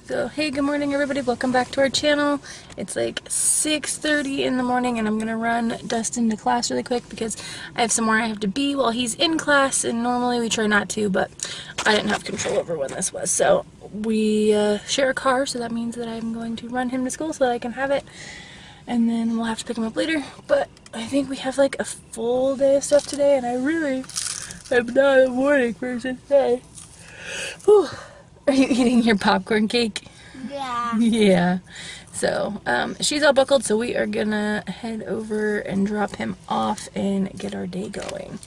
So hey, good morning everybody, welcome back to our channel. It's like 6:30 in the morning and I'm gonna run Dustin to class really quick because I have somewhere I have to be while he's in class, and normally we try not to, but I didn't have control over when this was. So we share a car, so that means that I'm going to run him to school so that I can have it, and then we'll have to pick him up later. But I think we have like a full day of stuff today, and I really am not a morning person today. Whew. Are you eating your popcorn cake? Yeah. Yeah. So, she's all buckled, so we are gonna head over and drop him off and get our day going.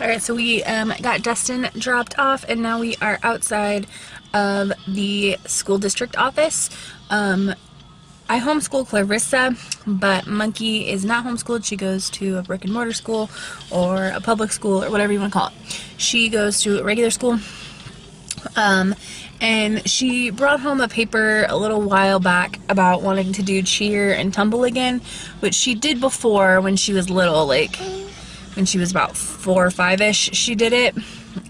Alright, so we got Dustin dropped off, and now we are outside of the school district office. I homeschool Clarissa, but Monkey is not homeschooled. She goes to a brick and mortar school or a public school or whatever you want to call it. She goes to a regular school. And she brought home a paper a little while back about wanting to do cheer and tumble again, which she did before when she was little, like when she was about 4 or 5-ish, she did it,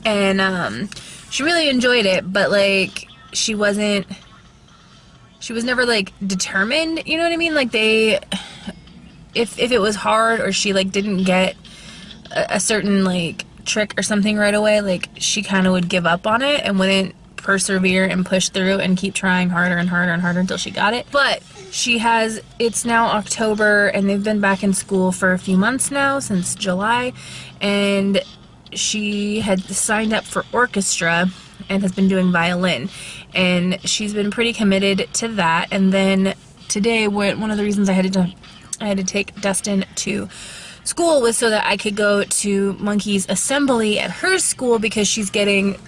and she really enjoyed it, but like she was never like determined, you know what I mean? Like if it was hard or she like didn't get a certain like trick or something right away, like she kind of would give up on it and wouldn't persevere and push through and keep trying harder and harder and harder until she got it. But it's now October and they've been back in school for a few months now, since July, and she had signed up for orchestra and has been doing violin, and she's been pretty committed to that. And then today, one of the reasons I had to take Dustin to school was so that I could go to Monkey's assembly at her school, because she's getting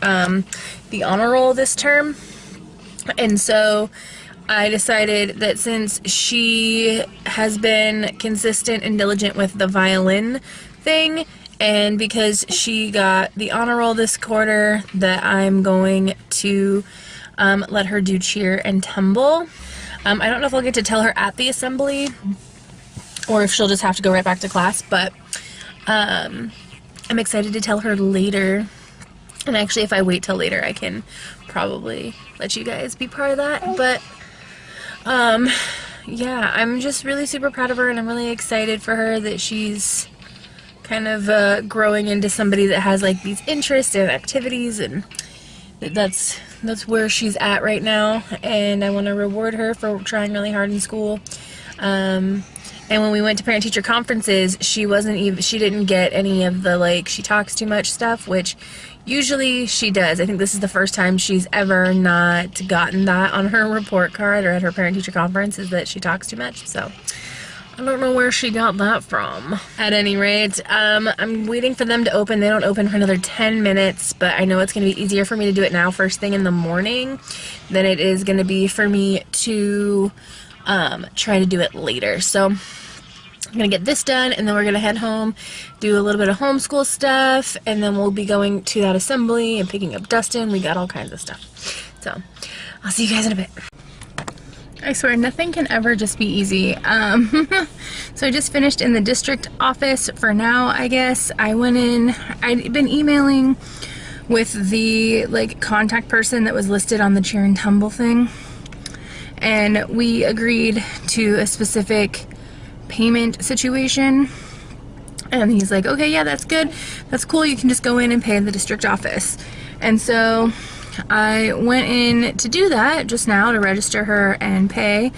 the honor roll this term. And so I decided that since she has been consistent and diligent with the violin thing, and because she got the honor roll this quarter, that I'm going to let her do cheer and tumble. I don't know if I'll get to tell her at the assembly or if she'll just have to go right back to class, but I'm excited to tell her later. And actually, if I wait till later, I can probably let you guys be part of that. But yeah, I'm just really super proud of her, and I'm really excited for her that she's kind of growing into somebody that has like these interests and activities, and that's where she's at right now. And I want to reward her for trying really hard in school. And when we went to parent-teacher conferences, she didn't get any of the, like, she talks too much stuff, which usually she does. I think this is the first time she's ever not gotten that on her report card or at her parent-teacher conference, is that she talks too much. So I don't know where she got that from. At any rate, I'm waiting for them to open. They don't open for another 10 minutes, but I know it's going to be easier for me to do it now first thing in the morning than it is going to be for me to try to do it later. So I'm gonna get this done, and then we're gonna head home, do a little bit of homeschool stuff, and then we'll be going to that assembly and picking up Dustin. We got all kinds of stuff. So I'll see you guys in a bit. I swear nothing can ever just be easy. So I just finished in the district office for now, I guess. I went in, I'd been emailing with the like contact person that was listed on the cheer and tumble thing, and we agreed to a specific payment situation, and he's like, okay, yeah, that's good, that's cool, you can just go in and pay in the district office. And so I went in to do that just now, to register her and pay,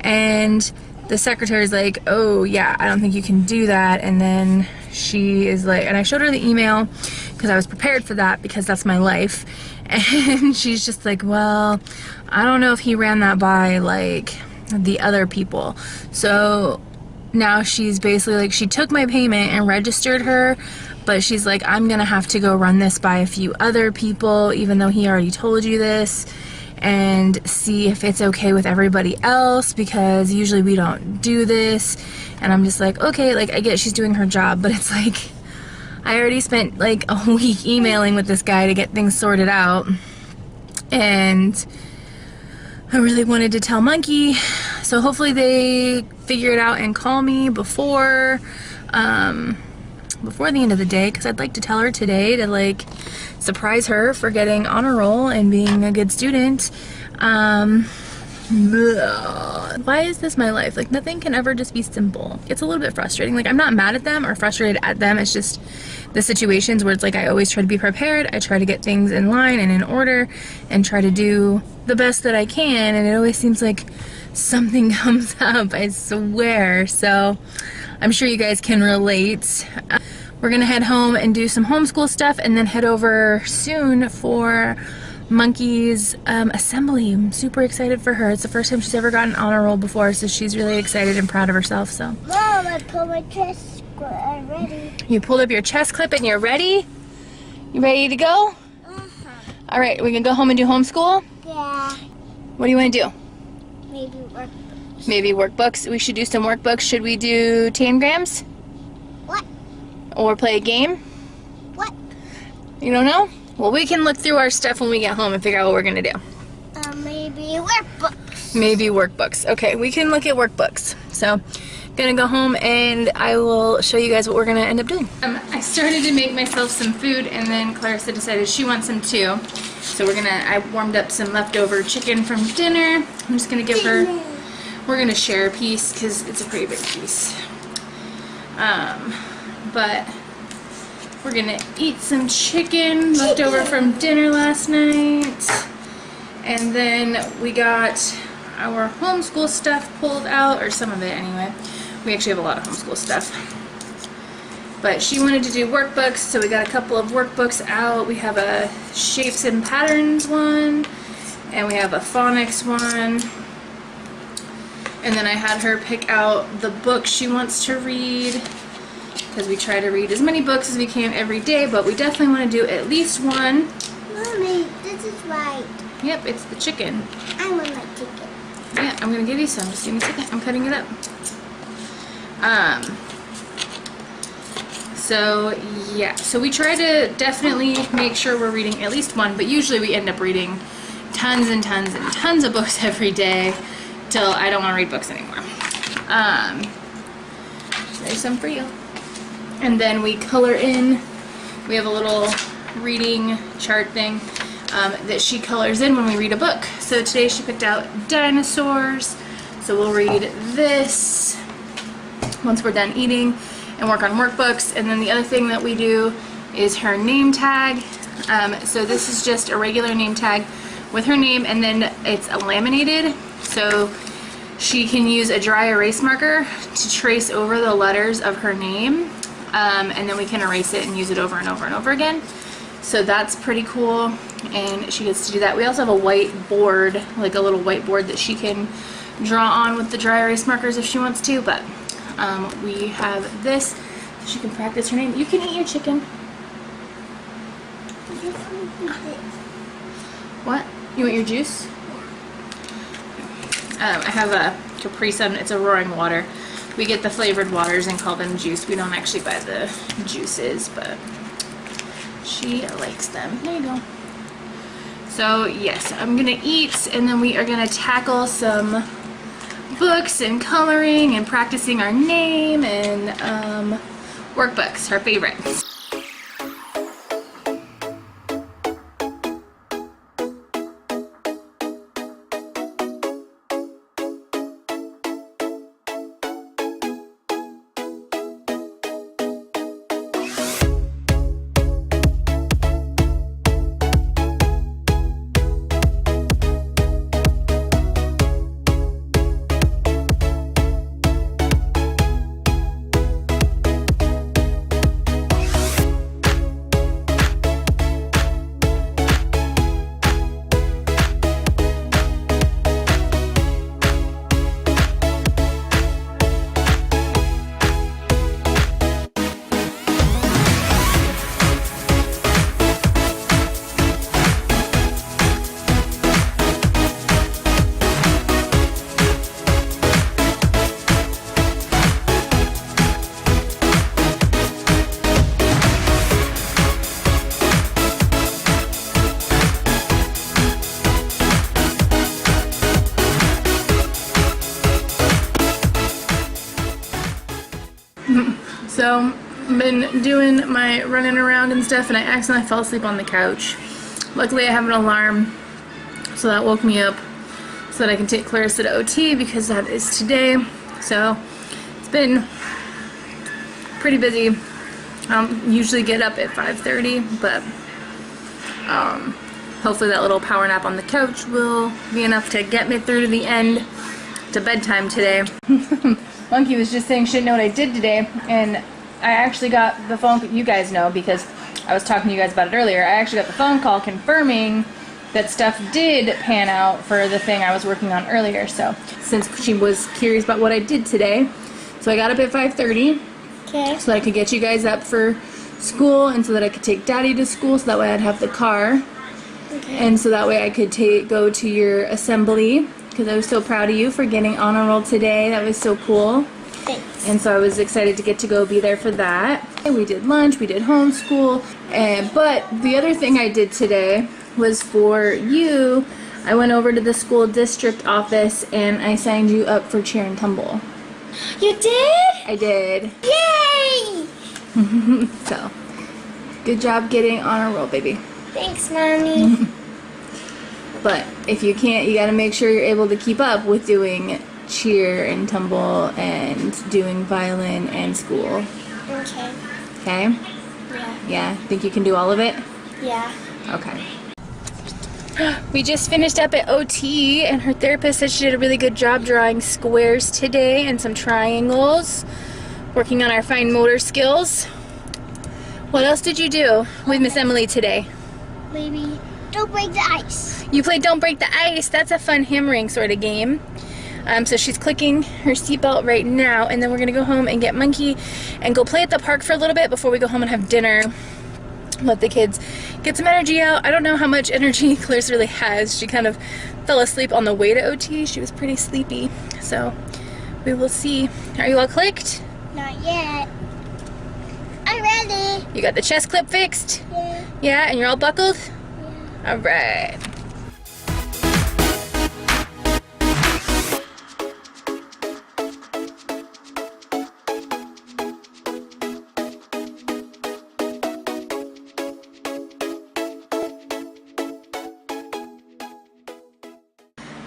and the secretary's like, oh yeah, I don't think you can do that. And then she is like, and I showed her the email because I was prepared for that, because that's my life, and she's just like, well, I don't know if he ran that by like the other people. So now she's basically like, she took my payment and registered her, but she's like, I'm gonna have to go run this by a few other people, even though he already told you this, and see if it's okay with everybody else, because usually we don't do this. And I'm just like, okay, like I get she's doing her job, but it's like, I already spent like a week emailing with this guy to get things sorted out, and I really wanted to tell Monkey, so hopefully they figure it out and call me before before the end of the day because I'd like to tell her today to like surprise her for getting honor roll and being a good student. Why is this my life? Like, nothing can ever just be simple. It's a little bit frustrating. Like, I'm not mad at them or frustrated at them. It's just the situations where it's like I always try to be prepared. I try to get things in line and in order and try to do the best that I can, and it always seems like something comes up, I swear. So I'm sure you guys can relate. We're gonna head home and do some homeschool stuff and then head over soon for Monkey's assembly. I'm super excited for her. It's the first time she's ever gotten honor roll before, so she's really excited and proud of herself. So Mom, I pulled my chest clip. I'm ready. You pulled up your chest clip and you're ready? You ready to go? All right, we can go home and do homeschool? Yeah. What do you want to do? Maybe workbooks. Maybe workbooks. We should do some workbooks. Should we do tangrams? What? Or play a game? What? You don't know? Well, we can look through our stuff when we get home and figure out what we're gonna do. Maybe workbooks. Maybe workbooks. Okay, we can look at workbooks. So, gonna go home and I will show you guys what we're gonna end up doing. I started to make myself some food and then Clarissa decided she wants some too. So I warmed up some leftover chicken from dinner. I'm just gonna give her, we're gonna share a piece because it's a pretty big piece. But we're gonna eat some chicken left over from dinner last night. And then we got our homeschool stuff pulled out, or some of it anyway. We actually have a lot of homeschool stuff. But she wanted to do workbooks, so we got a couple of workbooks out. We have a shapes and patterns one, and we have a phonics one. And then I had her pick out the book she wants to read, because we try to read as many books as we can every day, but we definitely want to do at least one. Mommy, this is right. Yep, it's the chicken. I want my chicken. Yeah, I'm going to give you some. Just give me a second. I'm cutting it up. So, yeah. So we try to definitely make sure we're reading at least one, but usually we end up reading tons and tons and tons of books every day till I don't want to read books anymore. So there's some for you. And then we color in. We have a little reading chart thing that she colors in when we read a book. So today she picked out dinosaurs. So we'll read this once we're done eating and work on workbooks. And then the other thing that we do is her name tag. So this is just a regular name tag with her name, and then it's laminated. So she can use a dry erase marker to trace over the letters of her name. And then we can erase it and use it over and over and over again. So that's pretty cool, and she gets to do that. We also have a whiteboard, like a little whiteboard that she can draw on with the dry erase markers if she wants to, but we have this so she can practice her name. You can eat your chicken. What? You want your juice? I have a Capri Sun. It's a roaring water. We get the flavored waters and call them juice. We don't actually buy the juices, but she likes them. There you go. So yes, I'm gonna eat, and then we are gonna tackle some books and coloring and practicing our name and workbooks, our favorite. So been doing my running around and stuff, and I accidentally fell asleep on the couch. Luckily I have an alarm, so that woke me up so that I can take Clarissa to OT because that is today. So it's been pretty busy. I don't usually get up at 5:30, but hopefully that little power nap on the couch will be enough to get me through to the end, to bedtime today. Monkey was just saying she didn't know what I did today, and I actually got the phone, you guys know because I was talking to you guys about it earlier, I actually got the phone call confirming that stuff did pan out for the thing I was working on earlier. So since she was curious about what I did today, so I got up at 5:30 so that I could get you guys up for school, and so that I could take Daddy to school, so that way I'd have the car. And so that way I could go to your assembly, because I was so proud of you for getting honor roll today. That was so cool. Thanks. And so I was excited to get to go be there for that. And we did lunch, we did homeschool, but the other thing I did today was for you. I went over to the school district office and I signed you up for cheer and tumble. You did? I did. Yay! So, good job getting honor roll, baby. Thanks, Mommy. But if you can't, you gotta make sure you're able to keep up with doing cheer and tumble and doing violin and school. Okay. Okay? Yeah. Yeah? Think you can do all of it? Yeah. Okay. We just finished up at OT, and her therapist said she did a really good job drawing squares today and some triangles, working on our fine motor skills. What else did you do with Miss Emily today? Maybe don't break the ice. You played Don't Break the Ice. That's a fun hammering sort of game. So she's clicking her seatbelt right now, and then we're gonna go home and get Monkey and go play at the park for a little bit before we go home and have dinner. Let the kids get some energy out. I don't know how much energy Clarissa really has. She kind of fell asleep on the way to OT. She was pretty sleepy. So we will see. Are you all clicked? Not yet. I'm ready. You got the chest clip fixed? Yeah. Yeah, and you're all buckled? Yeah. All right.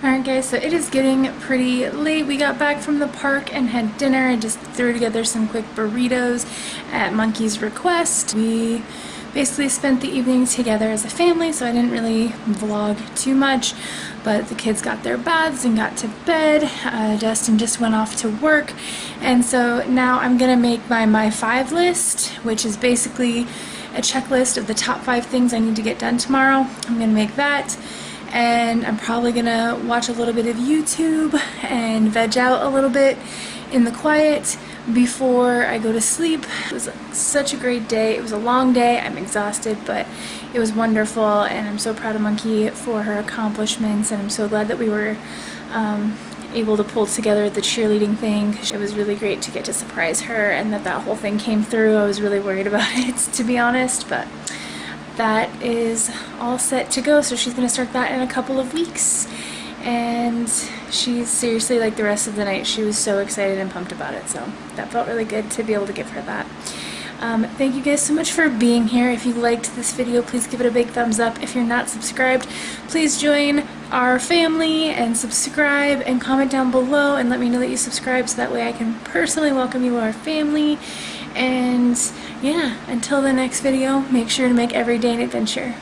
Alright guys, so it is getting pretty late. We got back from the park and had dinner. I just threw together some quick burritos at Monkey's request. We basically spent the evening together as a family, so I didn't really vlog too much, but the kids got their baths and got to bed. Dustin just went off to work, and so now I'm gonna make my 5 list, which is basically a checklist of the top 5 things I need to get done tomorrow. I'm gonna make that. And I'm probably gonna watch a little bit of YouTube and veg out a little bit in the quiet before I go to sleep. It was such a great day. It was a long day. I'm exhausted, but it was wonderful, and I'm so proud of Monkey for her accomplishments, and I'm so glad that we were able to pull together the cheerleading thing. It was really great to get to surprise her, and that whole thing came through. I was really worried about it, to be honest, but that is all set to go. So she's gonna start that in a couple of weeks, and she's seriously, like the rest of the night, she was so excited and pumped about it, so that felt really good to be able to give her that. Thank you guys so much for being here. If you liked this video, please give it a big thumbs up. If you're not subscribed, please join our family and subscribe, and comment down below and let me know that you subscribe, so that way I can personally welcome you to our family. And yeah, until the next video, make sure to make every day an adventure.